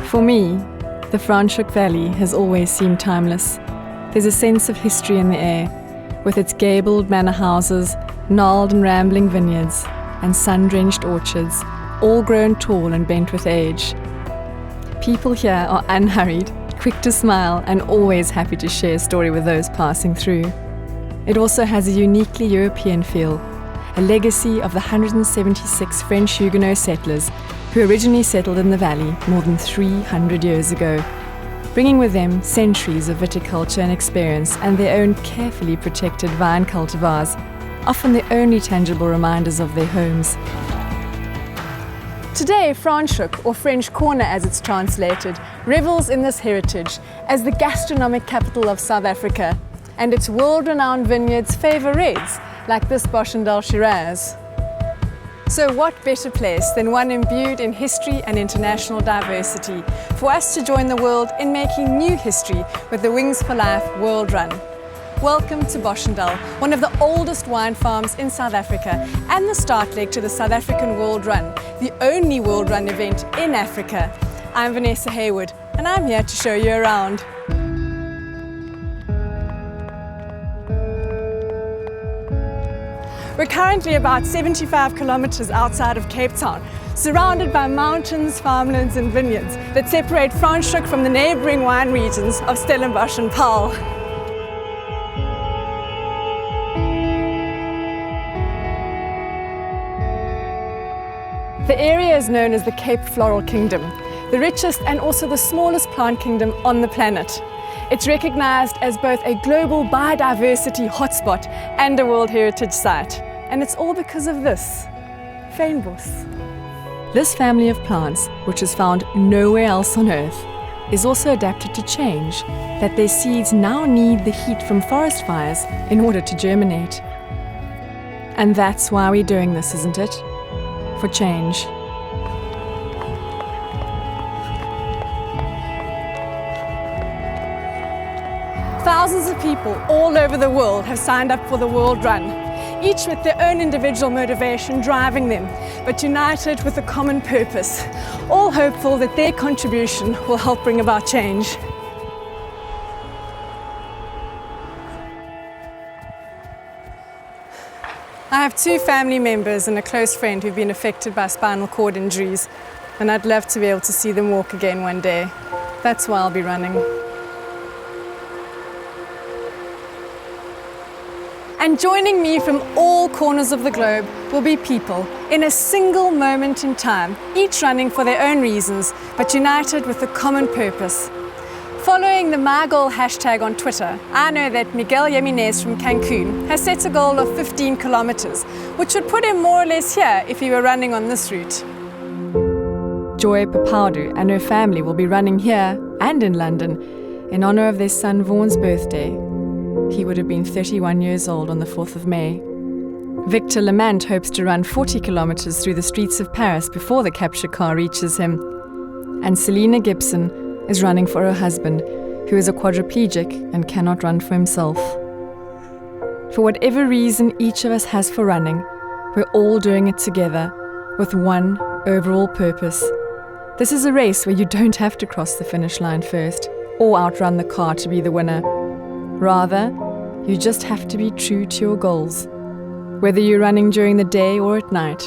For me, the Franschhoek Valley has always seemed timeless. There's a sense of history in the air, with its gabled manor houses, gnarled and rambling vineyards, and sun-drenched orchards, all grown tall and bent with age. People here are unhurried, quick to smile, and always happy to share a story with those passing through. It also has a uniquely European feel, a legacy of the 176 French Huguenot settlers who originally settled in the valley more than 300 years ago, bringing with them centuries of viticulture and experience and their own carefully protected vine cultivars, often the only tangible reminders of their homes. Today, Franschhoek, or French Corner as it's translated, revels in this heritage as the gastronomic capital of South Africa, and its world-renowned vineyards favour reds, like this Boschendal Shiraz. So what better place than one imbued in history and international diversity for us to join the world in making new history with the Wings for Life World Run. Welcome to Boschendal, one of the oldest wine farms in South Africa and the start leg to the South African World Run, the only World Run event in Africa. I'm Vanessa Haywood and I'm here to show you around. We're currently about 75 kilometers outside of Cape Town, surrounded by mountains, farmlands and vineyards that separate Franschhoek from the neighbouring wine regions of Stellenbosch and Paarl. The area is known as the Cape Floral Kingdom, the richest and also the smallest plant kingdom on the planet. It's recognized as both a global biodiversity hotspot and a World Heritage Site. And it's all because of this, fynbos. This family of plants, which is found nowhere else on Earth, is also adapted to change, that their seeds now need the heat from forest fires in order to germinate. And that's why we're doing this, isn't it? For change. Thousands of people all over the world have signed up for the World Run, each with their own individual motivation driving them, but united with a common purpose, all hopeful that their contribution will help bring about change. I have two family members and a close friend who've been affected by spinal cord injuries, and I'd love to be able to see them walk again one day. That's why I'll be running. And joining me from all corners of the globe will be people in a single moment in time, each running for their own reasons, but united with a common purpose. Following the MyGoal hashtag on Twitter, I know that Miguel Jimenez from Cancun has set a goal of 15 kilometers, which would put him more or less here if he were running on this route. Joy Papaudu and her family will be running here and in London in honor of their son Vaughan's birthday. He would have been 31 years old on the 4th of May. Victor Lamant hopes to run 40 kilometers through the streets of Paris before the capture car reaches him. And Selena Gibson is running for her husband, who is a quadriplegic and cannot run for himself. For whatever reason each of us has for running, we're all doing it together with one overall purpose. This is a race where you don't have to cross the finish line first or outrun the car to be the winner. Rather, you just have to be true to your goals. Whether you're running during the day or at night,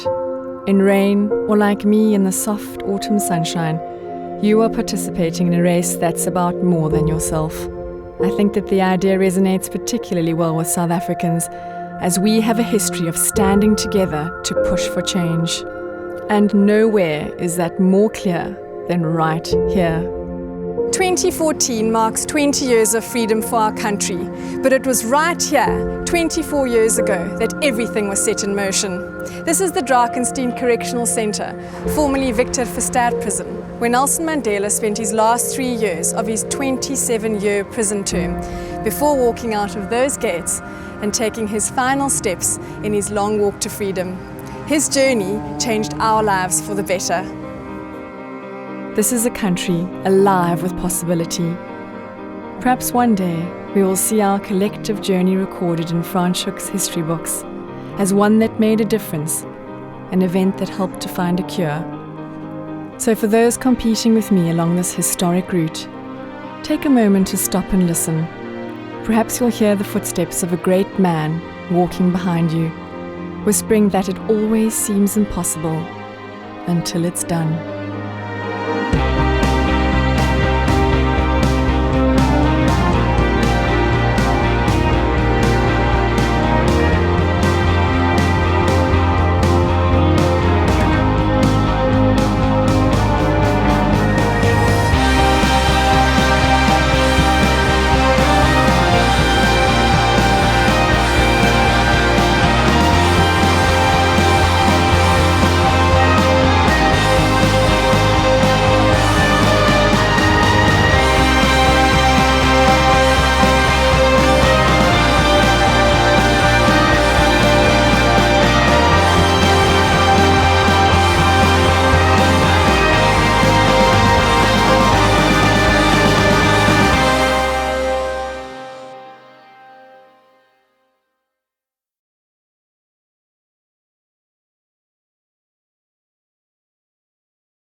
in rain or like me in the soft autumn sunshine, you are participating in a race that's about more than yourself. I think that the idea resonates particularly well with South Africans, as we have a history of standing together to push for change. And nowhere is that more clear than right here. 2014 marks 20 years of freedom for our country, but it was right here, 24 years ago, that everything was set in motion. This is the Drakensberg Correctional Centre, formerly Victor Verster Prison, where Nelson Mandela spent his last 3 years of his 27-year prison term, before walking out of those gates and taking his final steps in his long walk to freedom. His journey changed our lives for the better. This is a country alive with possibility. Perhaps one day we will see our collective journey recorded in Franschhoek's history books as one that made a difference, an event that helped to find a cure. So for those competing with me along this historic route, take a moment to stop and listen. Perhaps you'll hear the footsteps of a great man walking behind you, whispering that it always seems impossible until it's done.